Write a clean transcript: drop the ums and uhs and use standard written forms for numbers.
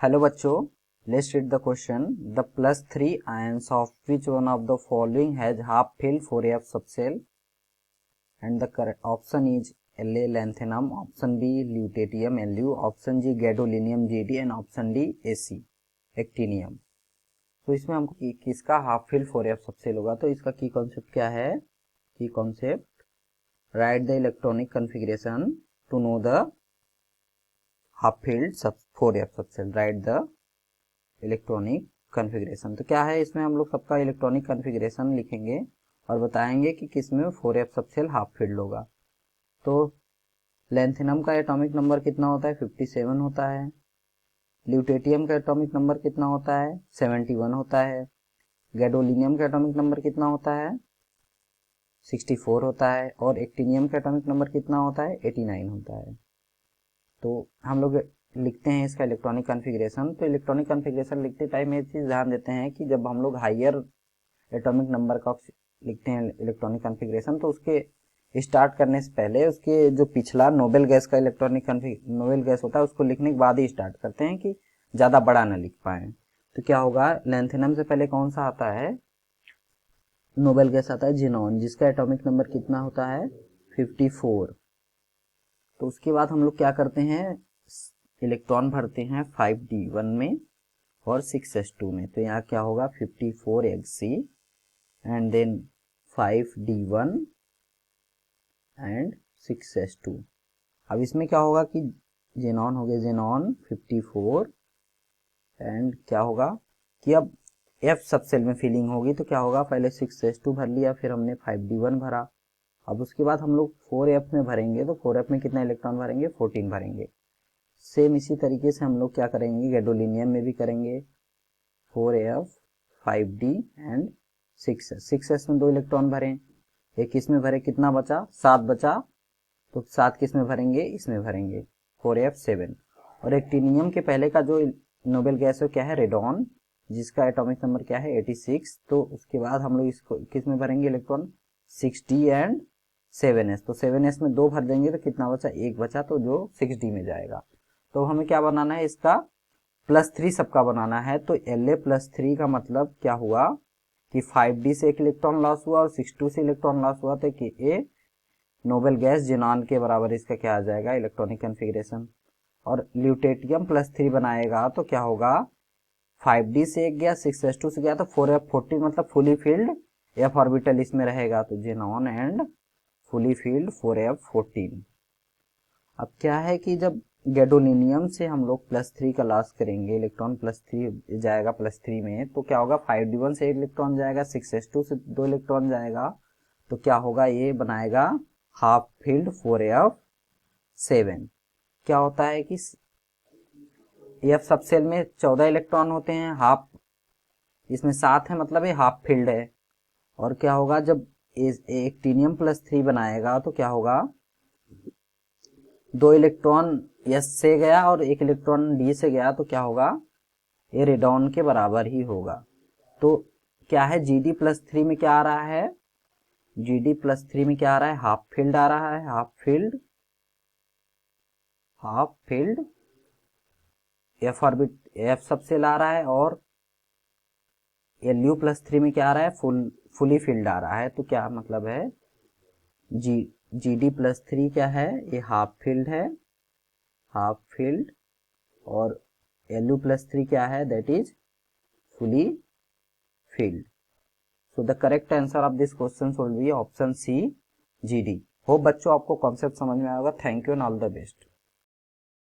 Hello बच्चों, let's read the question. The +3 ions of which one of the following has half filled 4f subshell and the correct option is La lanthanum, option B lutetium Lu, option G gadolinium Gd and option D Ac actinium। तो इसमें हमको किसका half fill 4f subshell होगा। तो इसका की concept क्या है? की concept, right the electronic configuration to know the half filled 4f subshell, right the electronic configuration. तो क्या है, इसमें हम लोग सबका इलेक्ट्रॉनिक कॉन्फ़िगरेशन लिखेंगे और बताएंगे कि किसमें 4f सबसेल हाफ फील्ड होगा। तो लैंथेनम का एटॉमिक नंबर कितना होता है? 57 होता है। ल्यूटेटियम का एटॉमिक नंबर कितना होता है? 71 होता है। गैडोलिनियम का एटॉमिक नंबर कितना होता है? 64 होता है। और एक्टिनियम का एटॉमिक नंबर कितना होता है? 89 होता है। तो हम लोग लिखते हैं इसका इलेक्ट्रॉनिक कॉन्फ़िगरेशन। तो इलेक्ट्रॉनिक कॉन्फ़िगरेशन लिखते टाइम ये चीज़ ध्यान देते हैं कि जब हम लोग हायर एटॉमिक नंबर का लिखते हैं इलेक्ट्रॉनिक कॉन्फ़िगरेशन, तो उसके स्टार्ट करने से पहले उसके जो पिछला नोबेल गैस का नोबेल गैस होता है उसको लिखने के बाद ही स्टार्ट करते हैं कि ज़्यादा बड़ा ना लिख पाए। तो क्या होगा, लैंथेनम से पहले कौन सा आता है? नोबेल गैस आता है ज़ेनॉन, जिसका एटॉमिक नंबर कितना होता है? 54। तो उसके बाद हम लोग क्या करते हैं, इलेक्ट्रॉन भरते हैं 5d1 में और 6s2 में। तो यहाँ क्या होगा, 54Hc and then 5d1 and 6s2। अब इसमें क्या होगा कि जेनॉन हो गया, जेनॉन 54 एंड क्या होगा कि अब F सबसेल में फिलिंग होगी। तो क्या होगा, पहले 6s2 भर लिया, फिर हमने 5d1 भरा। अब उसके बाद हम लोग 4f में भरेंगे। तो 4f में कितना इलेक्ट्रॉन भरेंगे? 14 भरेंगे। सेम इसी तरीके से हम लोग क्या करेंगे, गैडोलिनियम में भी करेंगे। 4f 5d एंड 6s में 2 इलेक्ट्रॉन भरें, एक इसमें भरे, कितना बचा? 7 बचा। तो 7 किस में भरेंगे? इसमें भरेंगे, 4f7। और एक्टिनियम के पहले का जो नोबेल गैस है क्या है? रेडॉन, जिसका एटॉमिक नंबर क्या है? 86। तो उसके बाद हम लोग इसको किस में भरेंगे इलेक्ट्रॉन? 6d and 7s। तो 7s में 2 भर देंगे तो कितना बचा? 1 बचा, तो जो 6d में जाएगा। तो हमें क्या बनाना है, इसका +3 सबका बनाना है। तो La+3 का मतलब क्या हुआ कि 5d से 1 इलेक्ट्रॉन लॉस हुआ और 6s2 से इलेक्ट्रॉन लॉस हुआ। तो कि ए नोबेल गैस ज़ेनॉन के बराबर इसका क्या आ जाएगा, इलेक्ट्रॉनिक कॉन्फ़िगरेशन। और ल्यूटेटियम +3 बनाएगा तो क्या होगा, 5d से 1 गया, 6s2 से गया, तो 4f14 मतलब फुली फील्ड f ऑर्बिटल इसमें रहेगा। तो xenon and fully field 4f14। अब क्या है कि जब गैडोलिनियम से हम लोग +3 का लॉस करेंगे, इलेक्ट्रॉन +3 जाएगा +3 में, तो क्या होगा, 5d1 से 1 इलेक्ट्रॉन जाएगा, 6s2 से 2 इलेक्ट्रॉन जाएगा। तो क्या होगा, ये बनाएगा हाफ फील्ड 4f7। क्या होता है कि f सबसेल में 14 इलेक्ट्रॉन होते हैं, हाफ इसमें 7 है, मतलब ये हाफ फील्ड है। और क्या होगा, जब एक्टिनियम +3 बनाएगा तो क्या होगा, 2 इलेक्ट्रॉन S से गया और 1 इलेक्ट्रॉन D से गया, तो क्या होगा, ये रेडॉन के बराबर ही होगा। तो क्या है, Gd+3 में क्या आ रहा है? Gd+3 में क्या आ रहा है? हाफ फील्ड आ रहा है, हाफ फील्ड F सबसेल आ रहा है। और Lu+3 में क्या आ रहा है? फुली फील्ड आ रहा है। तो क्या मतलब है, Gd+3 क्या है, ये हाफ फील्ड है, हाफ फील्ड। और Lu+3 क्या है, that is fully filled. So the correct answer of this question will be option C, Gd। Hope बच्चों आपको कॉन्सेप्ट समझ में आएगा। Thank you and all the best.